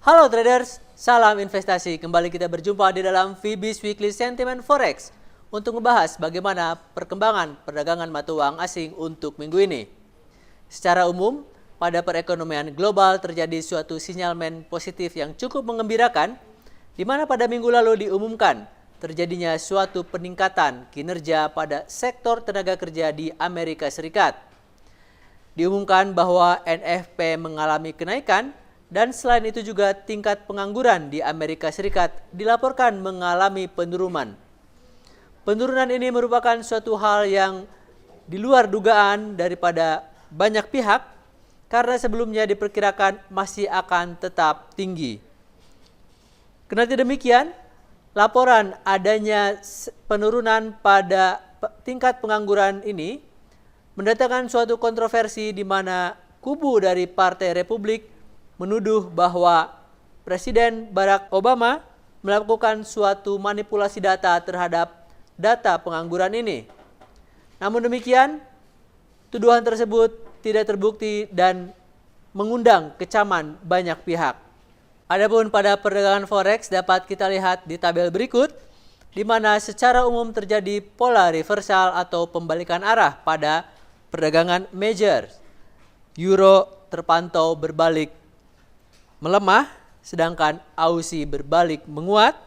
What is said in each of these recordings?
Halo traders, salam investasi. Kembali kita berjumpa di dalam VB's Weekly Sentiment Forex untuk membahas bagaimana perkembangan perdagangan mata uang asing untuk minggu ini. Secara umum, pada perekonomian global terjadi suatu sinyalmen positif yang cukup mengembirakan, di mana pada minggu lalu diumumkan terjadinya suatu peningkatan kinerja pada sektor tenaga kerja di Amerika Serikat. Diumumkan bahwa NFP mengalami kenaikan, dan selain itu juga tingkat pengangguran di Amerika Serikat dilaporkan mengalami penurunan. Penurunan ini merupakan suatu hal yang di luar dugaan daripada banyak pihak karena sebelumnya diperkirakan masih akan tetap tinggi. Kendati demikian, laporan adanya penurunan pada tingkat pengangguran ini mendatangkan suatu kontroversi di mana kubu dari Partai Republik menuduh bahwa Presiden Barack Obama melakukan suatu manipulasi data terhadap data pengangguran ini. Namun demikian, tuduhan tersebut tidak terbukti dan mengundang kecaman banyak pihak. Adapun pada perdagangan forex dapat kita lihat di tabel berikut, di mana secara umum terjadi pola reversal atau pembalikan arah pada perdagangan major. Euro terpantau berbalik melemah, sedangkan Aussie berbalik menguat.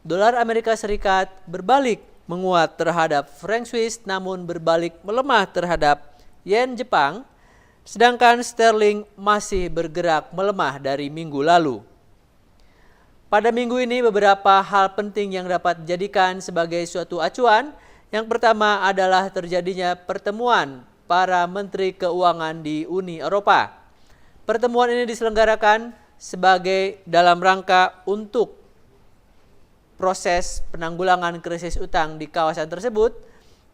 Dolar Amerika Serikat berbalik menguat terhadap franc Swiss namun berbalik melemah terhadap yen Jepang, sedangkan sterling masih bergerak melemah dari minggu lalu. Pada minggu ini beberapa hal penting yang dapat dijadikan sebagai suatu acuan. Yang pertama adalah terjadinya pertemuan para menteri keuangan di Uni Eropa. Pertemuan ini diselenggarakan sebagai dalam rangka untuk proses penanggulangan krisis utang di kawasan tersebut,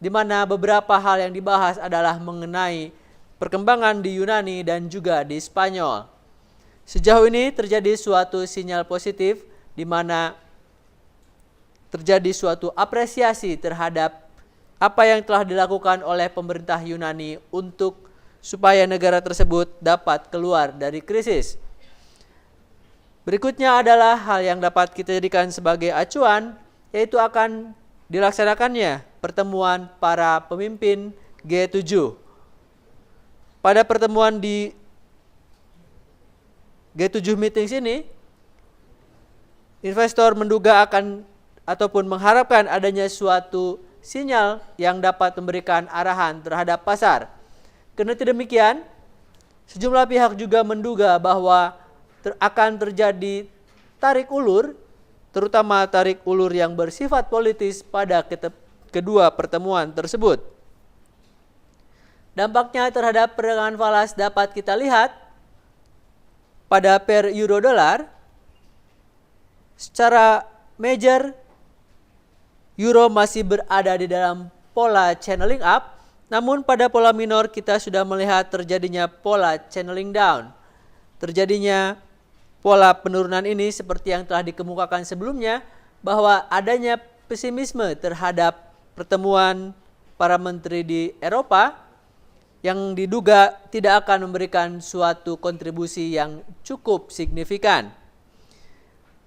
di mana beberapa hal yang dibahas adalah mengenai perkembangan di Yunani dan juga di Spanyol. Sejauh ini terjadi suatu sinyal positif di mana terjadi suatu apresiasi terhadap apa yang telah dilakukan oleh pemerintah Yunani untuk supaya negara tersebut dapat keluar dari krisis. Berikutnya adalah hal yang dapat kita jadikan sebagai acuan, yaitu akan dilaksanakannya pertemuan para pemimpin G7. Pada pertemuan di G7 meetings ini, investor menduga akan ataupun mengharapkan adanya suatu sinyal yang dapat memberikan arahan terhadap pasar. Kendati demikian, sejumlah pihak juga menduga bahwa akan terjadi tarik ulur, terutama tarik ulur yang bersifat politis pada kedua pertemuan tersebut. Dampaknya terhadap perdagangan falas dapat kita lihat pada pair euro dolar. Secara major, euro masih berada di dalam pola channeling up. Namun pada pola minor kita sudah melihat terjadinya pola channeling down. Terjadinya pola penurunan ini seperti yang telah dikemukakan sebelumnya, bahwa adanya pesimisme terhadap pertemuan para menteri di Eropa yang diduga tidak akan memberikan suatu kontribusi yang cukup signifikan.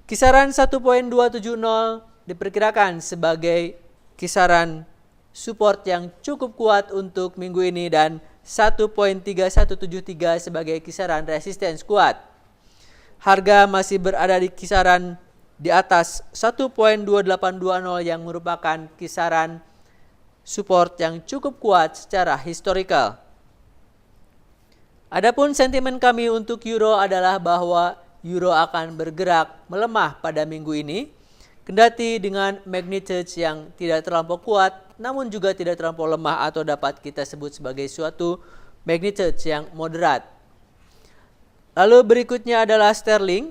Kisaran 1.270 diperkirakan sebagai kisaran support yang cukup kuat untuk minggu ini dan 1.3173 sebagai kisaran resistance kuat. Harga masih berada di kisaran di atas 1.2820 yang merupakan kisaran support yang cukup kuat secara historical. Adapun sentimen kami untuk euro adalah bahwa euro akan bergerak melemah pada minggu ini, kendati dengan magnitude yang tidak terlampau kuat, namun juga tidak terlampau lemah atau dapat kita sebut sebagai suatu magnitude yang moderat. Lalu berikutnya adalah sterling.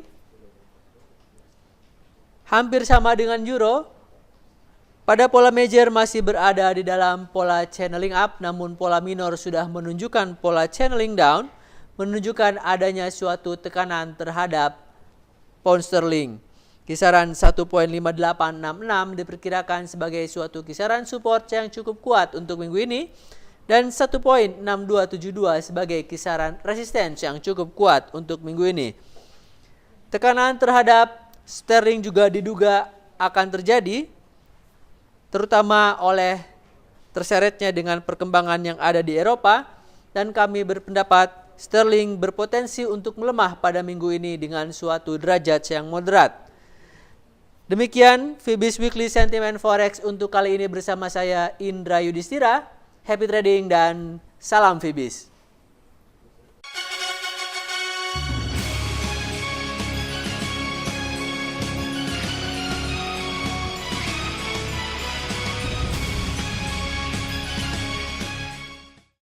Hampir sama dengan euro. Pada pola major masih berada di dalam pola channeling up, namun pola minor sudah menunjukkan pola channeling down, menunjukkan adanya suatu tekanan terhadap pound sterling. Kisaran 1.5866 diperkirakan sebagai suatu kisaran support yang cukup kuat untuk minggu ini, dan 1.6272 sebagai kisaran resistance yang cukup kuat untuk minggu ini. Tekanan terhadap sterling juga diduga akan terjadi, terutama oleh terseretnya dengan perkembangan yang ada di Eropa, dan kami berpendapat sterling berpotensi untuk melemah pada minggu ini dengan suatu derajat yang moderat. Demikian Fibis Weekly Sentiment Forex untuk kali ini bersama saya Indra Yudhistira. Happy trading dan salam Fibis.